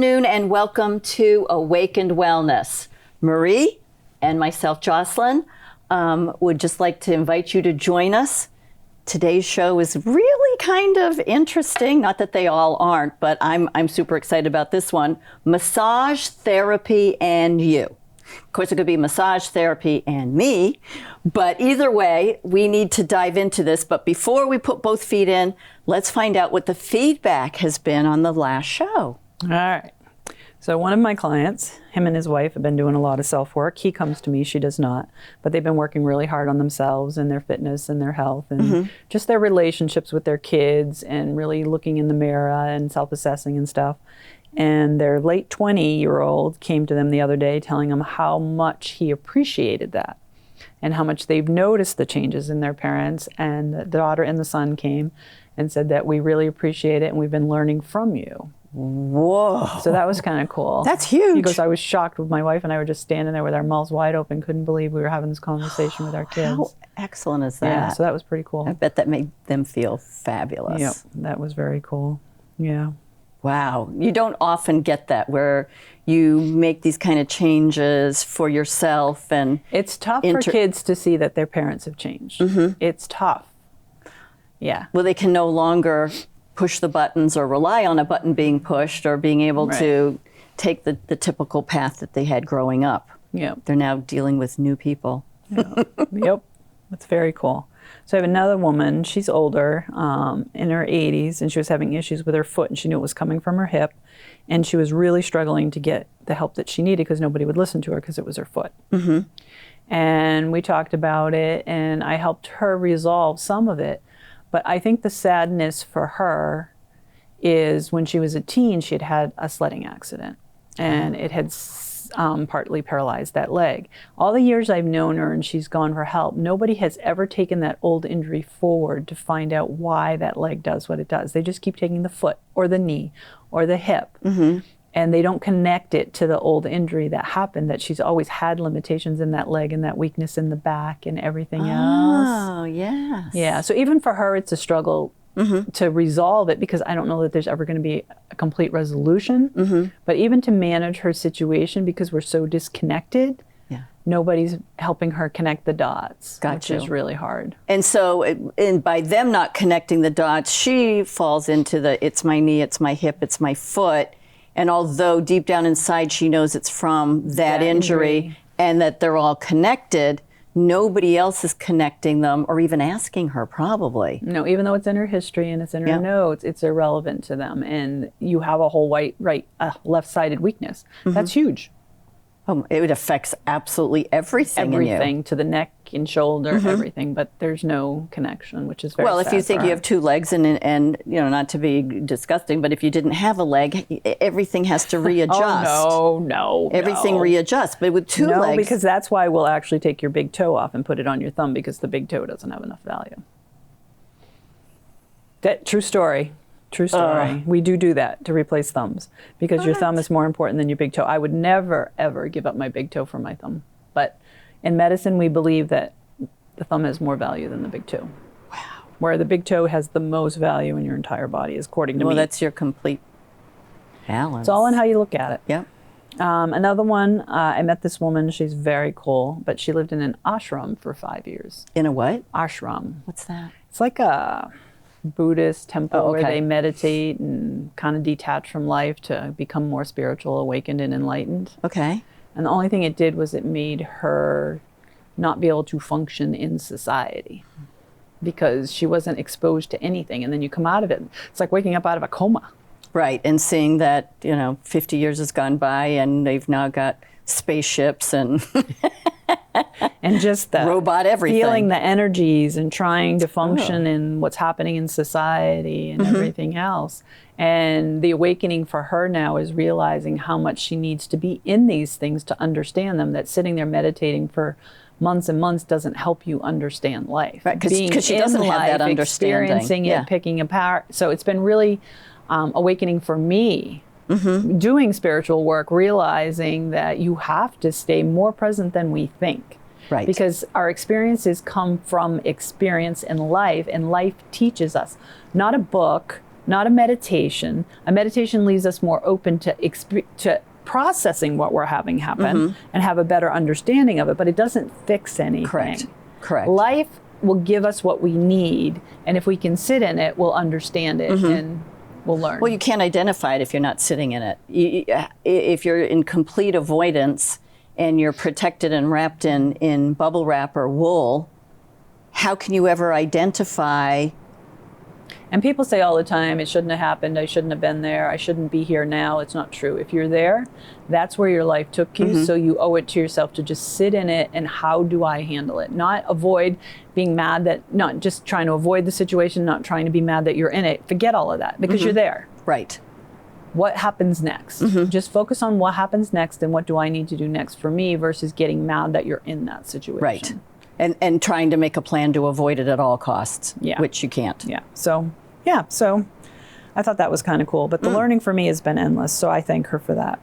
Afternoon and welcome to Awakened Wellness. Marie and myself, Jocelyn, would just like to invite you to join us. Today's show is really kind of interesting. Not that they all aren't, but I'm super excited about this one. Massage therapy and you. Of course, it could be massage therapy and me, but either way, we need to dive into this. But before we put both feet in, let's find out what the feedback has been on the last show. All right. So one of my clients, him and his wife have been doing a lot of self-work. He comes to me, she does not. But they've been working really hard on themselves and their fitness and their health and just their relationships with their kids and really looking in the mirror and self-assessing and stuff. And their late 20-year-old came to them the other day telling them how much he appreciated that and how much they've noticed the changes in their parents. And the daughter and the son came and said that we really appreciate it and we've been learning from you. Whoa. So that was kind of cool. That's huge. He goes, I was shocked with my wife and I were just standing there with our mouths wide open, couldn't believe we were having this conversation with our kids. How excellent is that? Yeah, so that was pretty cool. I bet that made them feel fabulous. Yep, that was very cool. Yeah. Wow. You don't often get that where you make these kind of changes for yourself and it's tough for kids to see that their parents have changed. It's tough. Yeah. Well, they can no longer push the buttons or rely on a button being pushed or being able to take the typical path that they had growing up. Yep. They're now dealing with new people. Yep. That's very cool. So I have another woman, she's older, in her 80s, and she was having issues with her foot, and she knew it was coming from her hip, and she was really struggling to get the help that she needed because nobody would listen to her because it was her foot. And we talked about it, and I helped her resolve some of it. But I think the sadness for her is when she was a teen, she had had a sledding accident, and it had partly paralyzed that leg. All the years I've known her and she's gone for help, nobody has ever taken that old injury forward to find out why that leg does what it does. They just keep taking the foot or the knee or the hip, and they don't connect it to the old injury that happened, that she's always had limitations in that leg and that weakness in the back and everything else. Oh, yes. Yeah, so even for her, it's a struggle to resolve it because I don't know that there's ever going to be a complete resolution. But even to manage her situation because we're so disconnected, nobody's helping her connect the dots, which is really hard. And so and by them not connecting the dots, she falls into the it's my knee, it's my hip, it's my foot. And although deep down inside she knows it's from that injury and that they're all connected, nobody else is connecting them or even asking her probably. No, even though it's in her history and it's in her notes, it's irrelevant to them. And you have a whole left-sided weakness. That's huge. It affects absolutely everything in you. Everything to the neck and shoulder, everything, but there's no connection, which is very sad. Well, if you think you have two legs and you know, not to be disgusting, but if you didn't have a leg, everything has to readjust. No. Everything readjusts, but with two legs. No, because that's why we'll actually take your big toe off and put it on your thumb because the big toe doesn't have enough value. True story. True story. We do that to replace thumbs because your thumb is more important than your big toe. I would never, ever give up my big toe for my thumb. But in medicine, we believe that the thumb has more value than the big toe. Wow. Where the big toe has the most value in your entire body, according to me. Well, that's your complete balance. It's all in how you look at it. Yeah. Another one, I met this woman. She's very cool, but she lived in an ashram for 5 years. In a what? Ashram. What's that? It's like a Buddhist temple where they meditate and kind of detach from life to become more spiritual, awakened, and enlightened. Okay. And the only thing it did was it made her not be able to function in society because she wasn't exposed to anything. And then you come out of it. It's like waking up out of a coma. Right. And seeing that, 50 years has gone by and they've now got spaceships and and just the robot everything. Feeling the energies and trying to function in what's happening in society and everything else. And the awakening for her now is realizing how much she needs to be in these things to understand them, that sitting there meditating for months and months doesn't help you understand life. Right, because she doesn't have that understanding. Experiencing it, picking apart. So it's been really awakening for me. Doing spiritual work, realizing that you have to stay more present than we think. Right. Because our experiences come from experience in life, and life teaches us. Not a book, not a meditation. A meditation leaves us more open to processing what we're having happen and have a better understanding of it, but it doesn't fix anything. Correct. Life will give us what we need, and if we can sit in it, we'll understand it and we'll learn. Well, you can't identify it if you're not sitting in it. If you're in complete avoidance and you're protected and wrapped in bubble wrap or wool, how can you ever identify? And people say all the time, it shouldn't have happened, I shouldn't have been there, I shouldn't be here now. It's not true. If you're there, that's where your life took you, so you owe it to yourself to just sit in it and how do I handle it? Not avoid being mad not just trying to avoid the situation, not trying to be mad that you're in it. Forget all of that because you're there. Right. What happens next? Just focus on what happens next and what do I need to do next for me versus getting mad that you're in that situation. Right. And trying to make a plan to avoid it at all costs, which you can't. So I thought that was kind of cool. But the learning for me has been endless, so I thank her for that.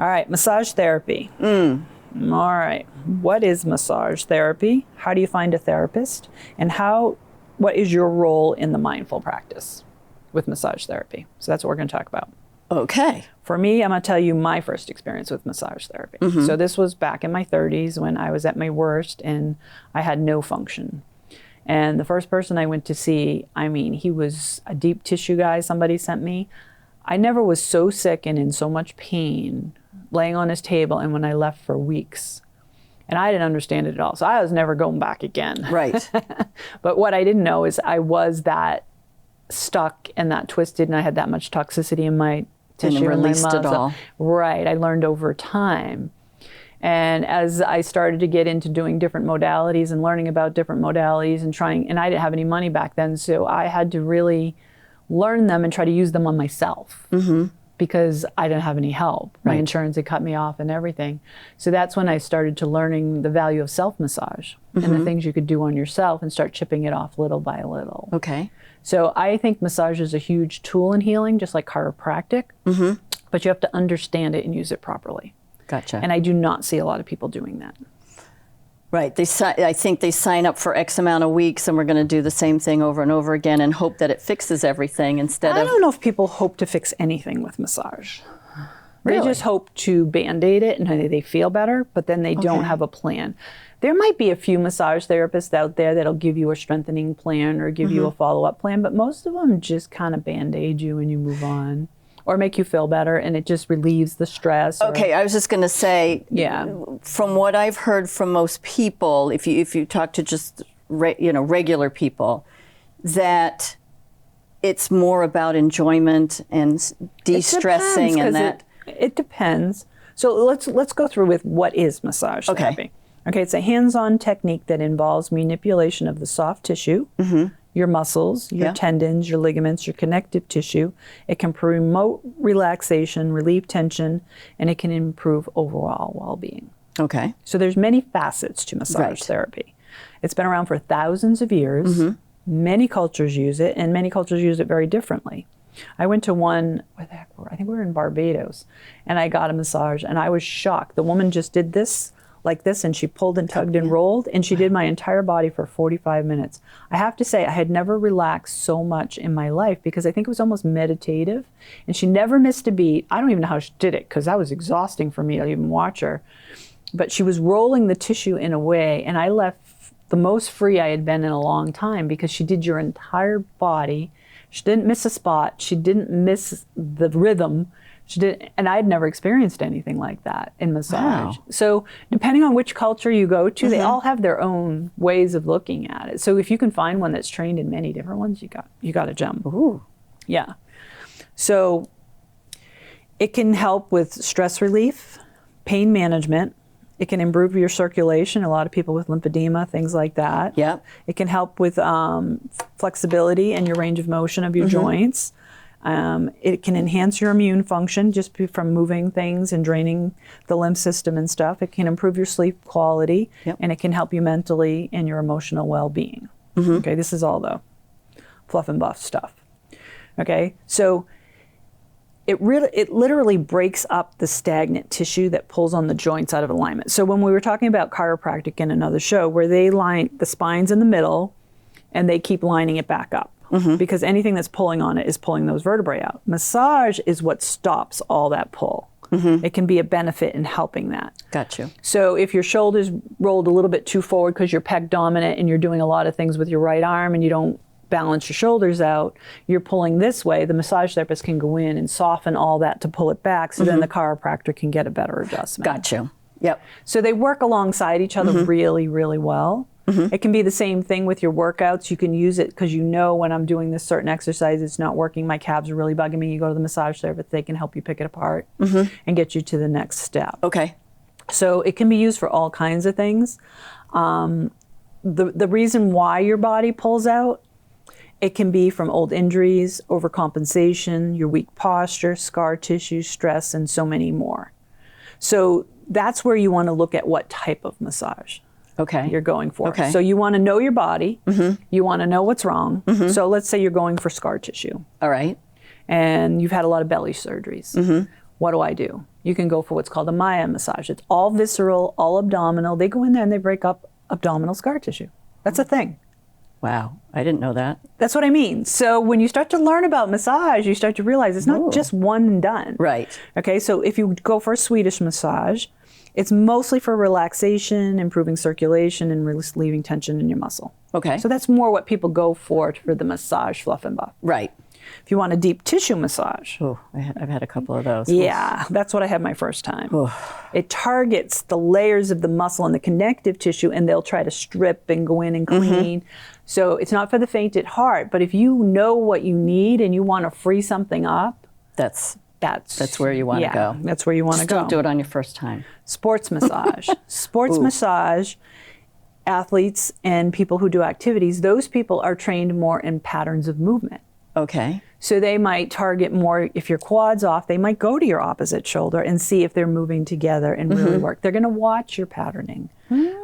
All right, massage therapy. All right, what is massage therapy? How do you find a therapist? And what is your role in the mindful practice with massage therapy? So that's what we're going to talk about. Okay. For me, I'm going to tell you my first experience with massage therapy. So this was back in my 30s when I was at my worst and I had no function. And the first person I went to see, I mean, he was a deep tissue guy somebody sent me. I never was so sick and in so much pain laying on his table and when I left for weeks. And I didn't understand it at all. So I was never going back again. Right. But what I didn't know is I was that stuck and that twisted and I had that much toxicity in my tissue and released in my it all. Right. I learned over time. And as I started to get into doing different modalities and learning about different modalities and I didn't have any money back then, so I had to really learn them and try to use them on myself because I didn't have any help. My insurance had cut me off and everything. So that's when I started to learning the value of self-massage and the things you could do on yourself and start chipping it off little by little. Okay. So I think massage is a huge tool in healing, just like chiropractic, but you have to understand it and use it properly. Gotcha. And I do not see a lot of people doing that. Right. I think they sign up for X amount of weeks and we're going to do the same thing over and over again and hope that it fixes everything instead of... I don't know if people hope to fix anything with massage. Really? They just hope to Band-Aid it and they feel better, but then they don't have a plan. There might be a few massage therapists out there that'll give you a strengthening plan or give you a follow-up plan, but most of them just kind of Band-Aid you and you move on. Or make you feel better, and it just relieves the stress. Okay, I was just going to say, from what I've heard from most people, if you talk to just regular people, that it's more about enjoyment and de-stressing and that. It depends. So let's go through with what is massage therapy. Okay, it's a hands-on technique that involves manipulation of the soft tissue. Your muscles, your tendons, your ligaments, your connective tissue. It can promote relaxation, relieve tension, and it can improve overall well-being. Okay. So there's many facets to massage therapy. It's been around for thousands of years. Many cultures use it, and many cultures use it very differently. I went to one, where the heck were I think we were in Barbados, and I got a massage, and I was shocked. The woman just did this, like this, and she pulled and tugged and rolled, and she did my entire body for 45 minutes. I have to say, I had never relaxed so much in my life because I think it was almost meditative, and she never missed a beat. I don't even know how she did it because that was exhausting for me to even watch her. But she was rolling the tissue in a way, and I left the most free I had been in a long time because she did your entire body. She didn't miss a spot. She didn't miss the rhythm. She did, and I'd never experienced anything like that in massage. Wow. So depending on which culture you go to, they all have their own ways of looking at it. So if you can find one that's trained in many different ones, you got to jump. Ooh. Yeah. So it can help with stress relief, pain management. It can improve your circulation. A lot of people with lymphedema, things like that. Yep. It can help with flexibility and your range of motion of your joints. It can enhance your immune function just from moving things and draining the lymph system and stuff. It can improve your sleep quality, and it can help you mentally and your emotional well-being. Okay, this is all the fluff and buff stuff. Okay, so it literally breaks up the stagnant tissue that pulls on the joints out of alignment. So when we were talking about chiropractic in another show, where they line the spine's in the middle and they keep lining it back up. because anything that's pulling on it is pulling those vertebrae out. Massage is what stops all that pull. It can be a benefit in helping that. Got you. So if your shoulders rolled a little bit too forward because you're pec dominant and you're doing a lot of things with your right arm and you don't balance your shoulders out, you're pulling this way, the massage therapist can go in and soften all that to pull it back, so then the chiropractor can get a better adjustment. Got you. Yep. So they work alongside each other really, really well. It can be the same thing with your workouts. You can use it because you know when I'm doing this certain exercise, it's not working, my calves are really bugging me. You go to the massage therapist, they can help you pick it apart and get you to the next step. Okay. So it can be used for all kinds of things. The reason why your body pulls out, it can be from old injuries, overcompensation, your weak posture, scar tissue, stress, and so many more. So that's where you want to look at what type of massage you're going for. Okay. So you want to know your body. You want to know what's wrong. So let's say you're going for scar tissue. All right. And you've had a lot of belly surgeries. What do? You can go for what's called a Maya massage. It's all visceral, all abdominal. They go in there and they break up abdominal scar tissue. That's a thing. Wow. I didn't know that. That's what I mean. So when you start to learn about massage, you start to realize it's not just one and done. Right. Okay, so if you go for a Swedish massage, it's mostly for relaxation, improving circulation, and relieving tension in your muscle. Okay. So that's more what people go for the massage fluff and buff. Right. If you want a deep tissue massage. Oh, I've had a couple of those. Yeah, that's what I had my first time. It targets the layers of the muscle and the connective tissue, and they'll try to strip and go in and clean. So it's not for the faint at heart, but if you know what you need and you want to free something up, That's that's where you want to go. That's where you want to Just go. don't do it on your first time. Sports massage. Sports massage, athletes and people who do activities, those people are trained more in patterns of movement. Okay. So they might target more, if your quad's off, they might go to your opposite shoulder and see if they're moving together and really work. They're going to watch your patterning.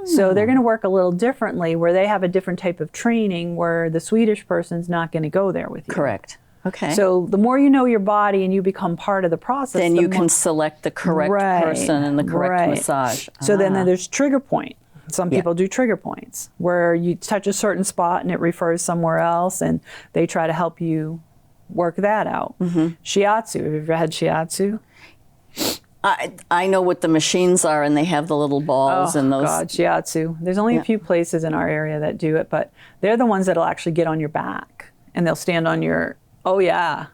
So they're going to work a little differently, where they have a different type of training where the Swedish person's not going to go there with you. Correct. Okay. So the more you know your body and you become part of the process, then the you more, can select the correct person and the correct massage. So then there's trigger point. Some people do trigger points where you touch a certain spot and it refers somewhere else, and they try to help you work that out. Shiatsu. Have you ever had shiatsu? I know what the machines are, and they have the little balls and those. God, shiatsu. There's only a few places in our area that do it, but they're the ones that'll actually get on your back and they'll stand on your. Oh yeah.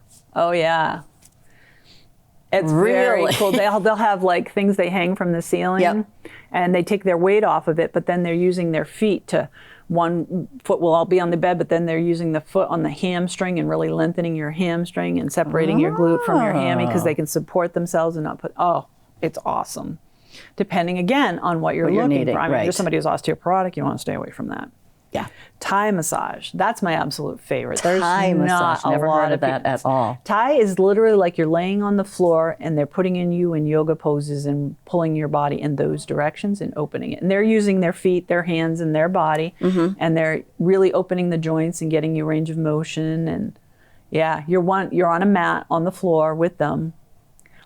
It's very cool. They'll have like things they hang from the ceiling, and they take their weight off of it, but then they're using their feet to. One foot will all be on the bed, but then they're using the foot on the hamstring and really lengthening your hamstring and separating your glute from your hammy, because they can support themselves and not put. Oh, it's awesome. Depending again on what you're looking needing, for. I mean, right. if somebody who's osteoporotic, you want to stay away from that. Yeah. Thai massage. That's my absolute favorite. Thai massage. Never heard of that at all. Thai is literally like you're laying on the floor and they're putting you in yoga poses and pulling your body in those directions and opening it. And they're using their feet, their hands, and their body, and they're really opening the joints and getting you range of motion. And yeah, you're on a mat on the floor with them.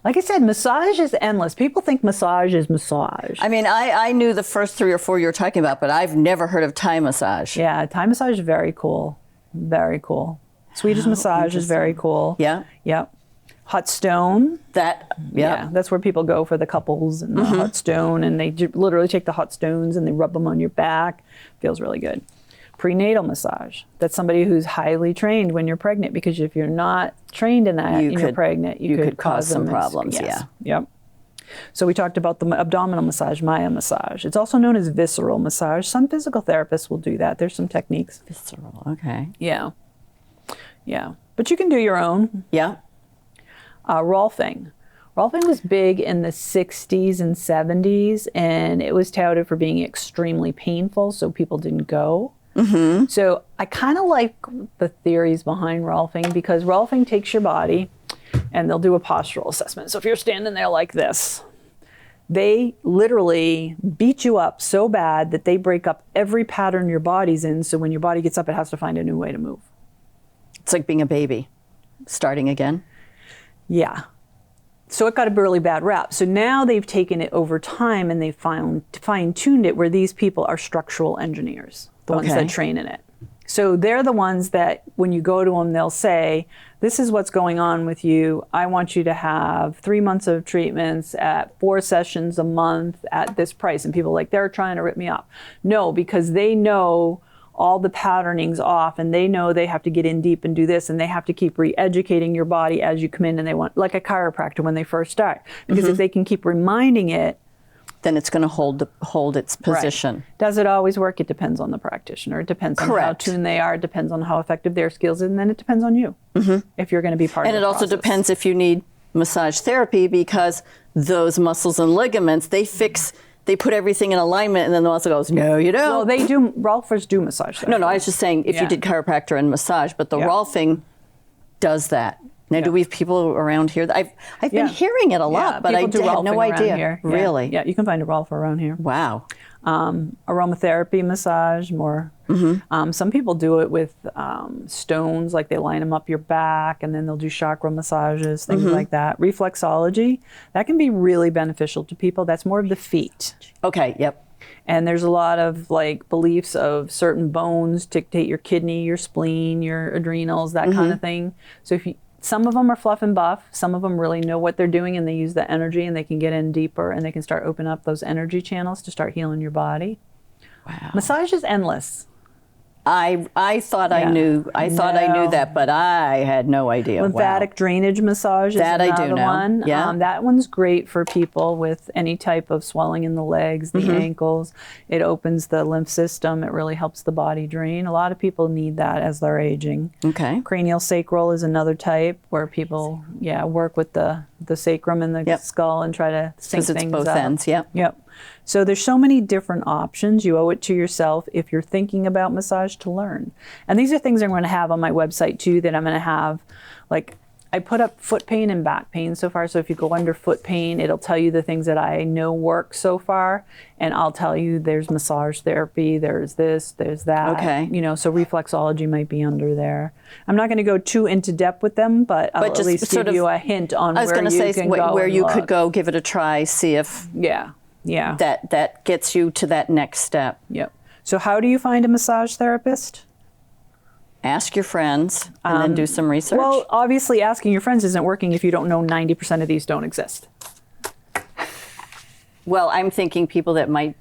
Like I said, massage is endless. People think massage is massage. I mean, I knew the first 3 or 4 you were talking about, but I've never heard of Thai massage. Yeah, Thai massage is very cool. Very cool. Swedish massage is very cool. Yeah. Yep. Hot stone. Yeah. That's where people go for the couples and the hot stone, and they literally take the hot stones and they rub them on your back. Feels really good. Prenatal massage. That's somebody who's highly trained when you're pregnant, because if you're not trained in that and you're pregnant, you could cause some them problems. Yes. Yep. So we talked about the abdominal massage, Maya massage. It's also known as visceral massage. Some physical therapists will do that. There's some techniques. Visceral. Okay. Yeah. But you can do your own. Yeah. Rolfing. Rolfing was big in the 60s and 70s, and it was touted for being extremely painful, so people didn't go. So I kind of like the theories behind Rolfing, because Rolfing takes your body and they'll do a postural assessment. So if you're standing there like this, they literally beat you up so bad that they break up every pattern your body's in. So when your body gets up, it has to find a new way to move. It's like being a baby, starting again. Yeah. So it got a really bad rap. So now they've taken it over time and they've fine-tuned it where these people are structural engineers, the ones that train in it. So they're the ones that when you go to them, they'll say, this is what's going on with you. I want you to have 3 months of treatments at 4 sessions a month at this price. And people are like, they're trying to rip me off. No, because they know all the patterning's off, and they know they have to get in deep and do this, and they have to keep re-educating your body as you come in, and they want, like a chiropractor when they first start. Because if they can keep reminding it, then it's going to hold its position. Right. Does it always work? It depends on the practitioner. It depends on how tuned they are. It depends on how effective their skills is, and then it depends on you if you're going to be part of the process. And it also depends if you need massage therapy, because those muscles and ligaments, they put everything in alignment, and then the muscle goes, no, you don't. Well, they do. Rolfers do massage therapy. No, I was just saying if you did chiropractor and massage, but the Rolfing does that. Now, do we have people around here? I've been hearing it a lot, but I had no idea. Here. Really? Yeah, you can find a Rolfer around here. Wow. Aromatherapy massage, more. Some people do it with stones, like they line them up your back, and then they'll do chakra massages, things like that. Reflexology, that can be really beneficial to people. That's more of the feet. Okay, yep. And there's a lot of like beliefs of certain bones dictate your kidney, your spleen, your adrenals, that kind of thing. So some of them are fluff and buff. Some of them really know what they're doing, and they use the energy, and they can get in deeper, and they can start opening up those energy channels to start healing your body. Wow. Massage is endless. I thought I knew that, but I had no idea. Lymphatic drainage massage is another one. Yeah. That one's great for people with any type of swelling in the legs, the ankles. It opens the lymph system. It really helps the body drain. A lot of people need that as they're aging. Okay. Cranial sacral is another type where people, work with the sacrum and the skull and try to sync things up. Because it's both ends, Yep. So there's so many different options. You owe it to yourself if you're thinking about massage to learn. And these are things I'm going to have on my website too, that I'm going to have, like, I put up foot pain and back pain so far. So if you go under foot pain, it'll tell you the things that I know work so far. And I'll tell you there's massage therapy, there's this, there's that. Okay. So reflexology might be under there. I'm not going to go too into depth with them, but I'll at least give you a hint on where you can go. I was going to say where you could go, give it a try, see if that gets you to that next step. Yep. So how do you find a massage therapist? Ask your friends and then do some research. Well, obviously asking your friends isn't working if you don't know 90% of these don't exist. Well, I'm thinking people that might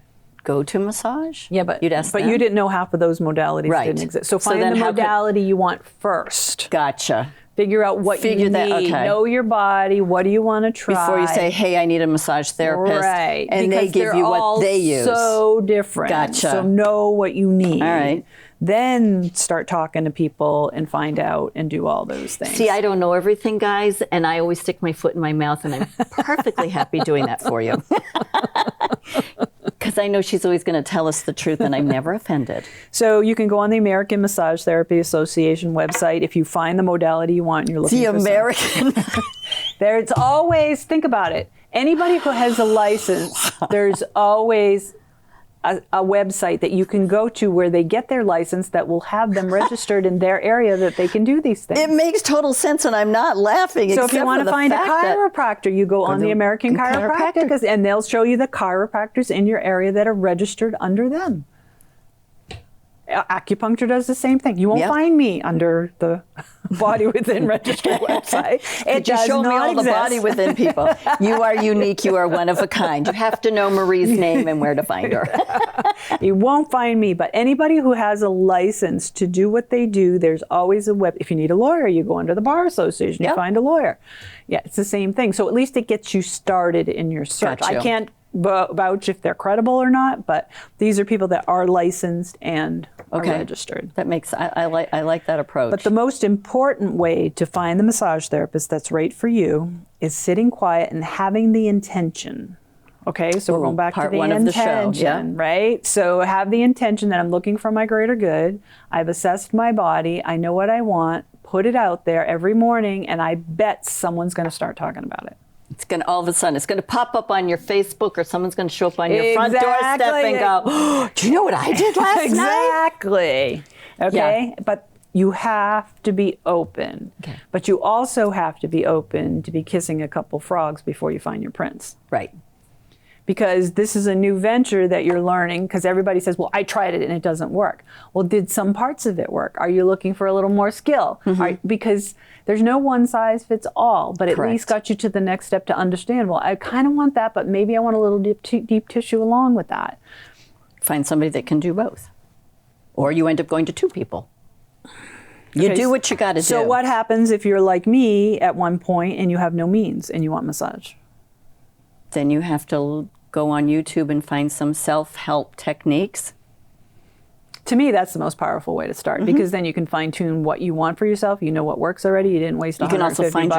go to massage. Yeah, but you'd ask them. You didn't know half of those modalities didn't exist. So find the modality you want first. Gotcha. Figure out what you need. Okay. Know your body. What do you want to try? Before you say, hey, I need a massage therapist. Right. And because they give you what they use. So different. Gotcha. So know what you need. All right. Then start talking to people and find out and do all those things. See, I don't know everything, guys, and I always stick my foot in my mouth, and I'm perfectly happy doing that for you. Because I know she's always going to tell us the truth, and I'm never offended. So you can go on the American Massage Therapy Association website. If you find the modality you want and you're looking for American. There's always, think about it, anybody who has a license, there's always a website that you can go to where they get their license that will have them registered in their area that they can do these things. It makes total sense, and I'm not laughing. So if you want to find a chiropractor, you go on the American Chiropractic, and they'll show you the chiropractors in your area that are registered under them. Acupuncture does the same thing. You won't find me under the Body Within registered website. It does show me all exist. The Body Within people. You are unique. You are one of a kind. You have to know Marie's name and where to find her. You won't find me, but anybody who has a license to do what they do, there's always a web. If you need a lawyer, you go under the Bar Association. You find a lawyer. Yeah, it's the same thing. So at least it gets you started in your search. Got you. I can't vouch if they're credible or not, but these are people that are licensed and are registered. That makes I like that approach. But the most important way to find the massage therapist that's right for you is sitting quiet and having the intention. Okay, so we're going back to the intention, right? So have the intention that I'm looking for my greater good. I've assessed my body. I know what I want. Put it out there every morning, and I bet someone's going to start talking about it. It's going to, all of a sudden, it's going to pop up on your Facebook, or someone's going to show up on your front doorstep and go, oh, do you know what I did last night? Exactly. Okay? Yeah. But you have to be open. Okay. But you also have to be open to be kissing a couple frogs before you find your prince. Right. because this is a new venture that you're learning, because everybody says, well, I tried it and it doesn't work. Well, did some parts of it work? Are you looking for a little more skill? Because there's no one size fits all, but at least got you to the next step to understand, well, I kind of want that, but maybe I want a little deep tissue along with that. Find somebody that can do both. Or you end up going to two people. You do what you got to do. So what happens if you're like me at one point and you have no means and you want massage? Then you have to go on YouTube and find some self-help techniques. To me, that's the most powerful way to start, because then you can fine-tune what you want for yourself. You know what works already. You didn't waste $150 You can also find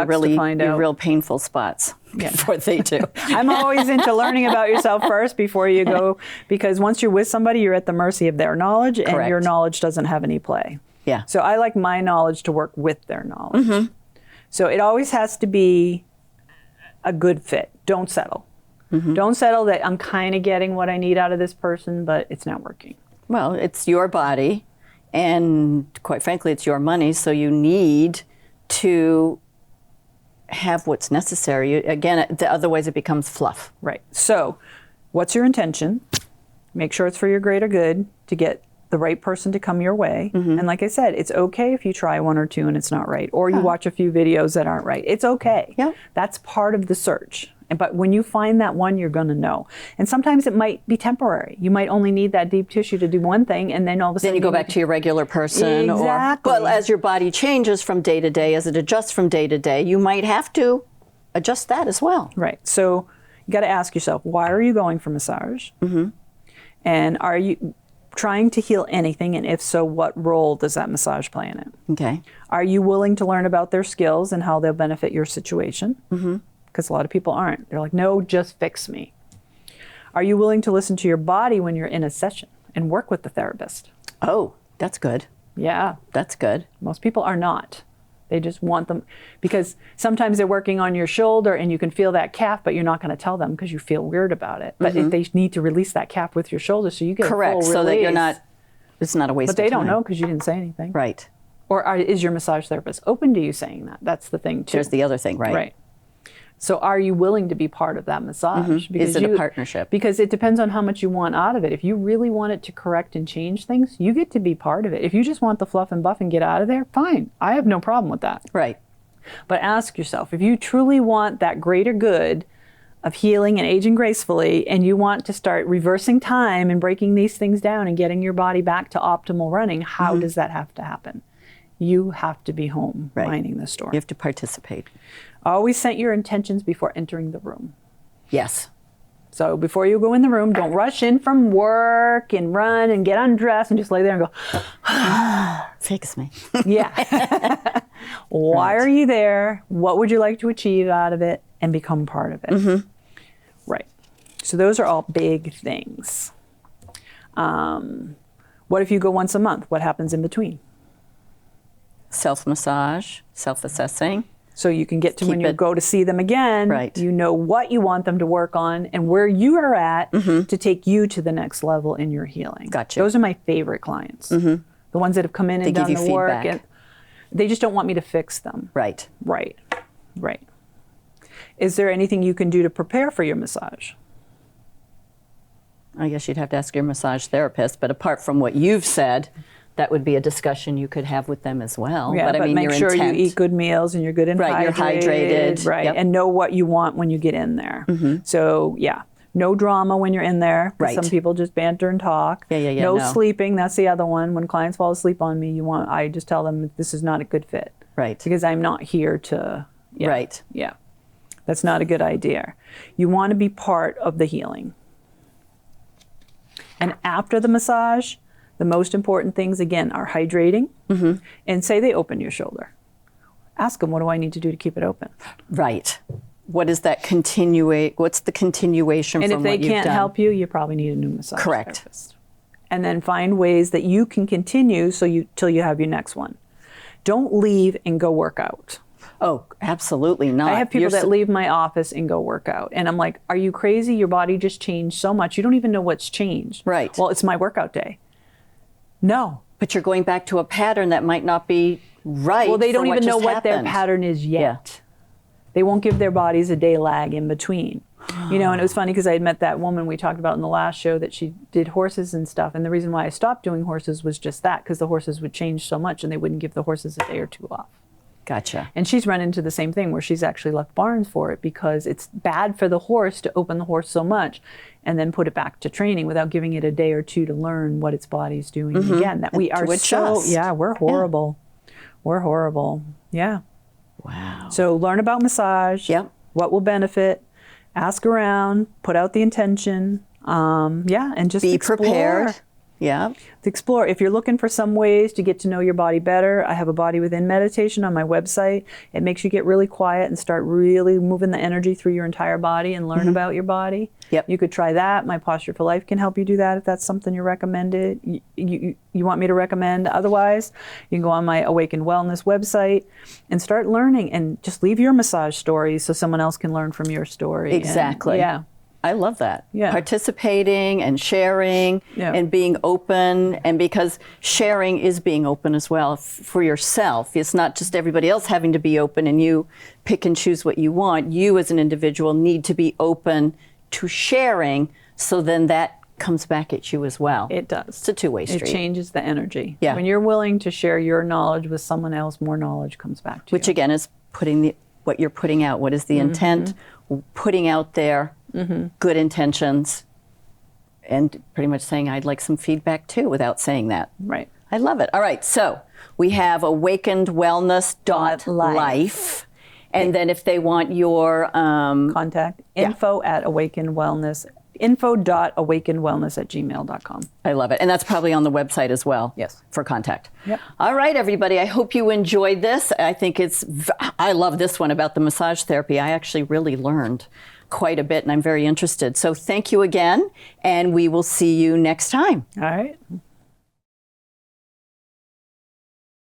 your out. real painful spots before they do. I'm always into learning about yourself first before you go, because once you're with somebody, you're at the mercy of their knowledge, and your knowledge doesn't have any play. Yeah. So I like my knowledge to work with their knowledge. So it always has to be a good fit. Don't settle. Don't settle that I'm kind of getting what I need out of this person, but it's not working. Well, it's your body, and quite frankly, it's your money, so you need to have what's necessary. Again, otherwise it becomes fluff. Right. So what's your intention? Make sure it's for your greater good to get the right person to come your way. And like I said, it's okay if you try one or two and it's not right, or you watch a few videos that aren't right. It's okay. Yeah. That's part of the search. But when you find that one, you're going to know. And sometimes it might be temporary. You might only need that deep tissue to do one thing, and then all of a sudden Then you go back to your regular person. Exactly. But as your body changes from day to day, as it adjusts from day to day, you might have to adjust that as well. Right. So you got to ask yourself, why are you going for massage? And are you trying to heal anything? And if so, what role does that massage play in it? Okay. Are you willing to learn about their skills and how they'll benefit your situation? Because a lot of people aren't. They're like, no, just fix me. Are you willing to listen to your body when you're in a session and work with the therapist? Oh, that's good. Yeah. That's good. Most people are not. They just want them, because sometimes they're working on your shoulder and you can feel that calf, but you're not going to tell them because you feel weird about it. But if they need to release that calf with your shoulder, so you get a full release. So that you're not, it's not a waste of time. But they don't know because you didn't say anything. Right. Or is your massage therapist open to you saying that? That's the thing too. There's the other thing, right? Right. So are you willing to be part of that massage? Is it a partnership? Because it depends on how much you want out of it. If you really want it to correct and change things, you get to be part of it. If you just want the fluff and buff and get out of there, fine. I have no problem with that. Right. But ask yourself, if you truly want that greater good of healing and aging gracefully, and you want to start reversing time and breaking these things down and getting your body back to optimal running, how does that have to happen? You have to be home minding the store. You have to participate. Always set your intentions before entering the room. Yes. So before you go in the room, don't rush in from work and run and get undressed and just lay there and go, fix me. Yeah. Why are you there? What would you like to achieve out of it? And become part of it. Right. So those are all big things. What if you go once a month? What happens in between? Self-massage, self-assessing. So you can get to when you go to see them again, you know what you want them to work on and where you are at to take you to the next level in your healing. Gotcha. Those are my favorite clients. The ones that have come in and done the work. And they just don't want me to fix them. Right. Right. Right. Is there anything you can do to prepare for your massage? I guess you'd have to ask your massage therapist, but apart from what you've said, that would be a discussion you could have with them as well. Yeah, but I mean, make sure you eat good meals and you're good and hydrated. You're hydrated. Right, and know what you want when you get in there. So, yeah, no drama when you're in there. Some people just banter and talk. No sleeping. That's the other one. When clients fall asleep on me, I just tell them this is not a good fit. Right. Because I'm not here to. Yeah, right. Yeah. That's not a good idea. You want to be part of the healing. And after the massage, the most important things, again, are hydrating. And say they open your shoulder. Ask them, what do I need to do to keep it open? Right. What is that what's the continuation from what you've done? And if they can't help you, you probably need a new massage therapist. And then find ways that you can continue till you have your next one. Don't leave and go work out. Oh, absolutely not. I have people that leave my office and go work out. And I'm like, are you crazy? Your body just changed so much. You don't even know what's changed. Right. Well, it's my workout day. No. But you're going back to a pattern that might not be right. Well, they don't even know what their happened. pattern is yet. They won't give their bodies a day lag in between. You know, and it was funny because I had met that woman we talked about in the last show that she did horses and stuff. And the reason why I stopped doing horses was just that, because the horses would change so much and they wouldn't give the horses a day or two off. Gotcha. And she's run into the same thing where she's actually left barns for it because it's bad for the horse to open the horse so much and then put it back to training without giving it a day or two to learn what its body's doing again. That we are so, we're horrible. Yeah. We're horrible. Yeah. Wow. So learn about massage. Yep. What will benefit. Ask around. Put out the intention. And just be explore. Prepared. Yeah. Explore. If you're looking for some ways to get to know your body better, I have a body within meditation on my website. It makes you get really quiet and start really moving the energy through your entire body and learn about your body. Yep. You could try that. My Posture for Life can help you do that if that's something you recommended. You want me to recommend. Otherwise, you can go on my Awakened Wellness website and start learning and just leave your massage stories so someone else can learn from your story. Exactly. And, I love that. Yeah. Participating and sharing and being open. And because sharing is being open as well for yourself. It's not just everybody else having to be open and you pick and choose what you want. You as an individual need to be open to sharing, so then that comes back at you as well. It does. It's a two-way street. It changes the energy. Yeah. When you're willing to share your knowledge with someone else, more knowledge comes back to you. Which again is putting what you're putting out. What is the intent? Putting out there good intentions, and pretty much saying, I'd like some feedback too, without saying that. Right. I love it. All right, so we have awakenedwellness.life. And then if they want your contact, info.awakenedwellness@gmail.com. I love it. And that's probably on the website as well. Yes. For contact. Yep. All right, everybody. I hope you enjoyed this. I think I love this one about the massage therapy. I actually really learned quite a bit and I'm very interested. So thank you again, and we will see you next time. All right.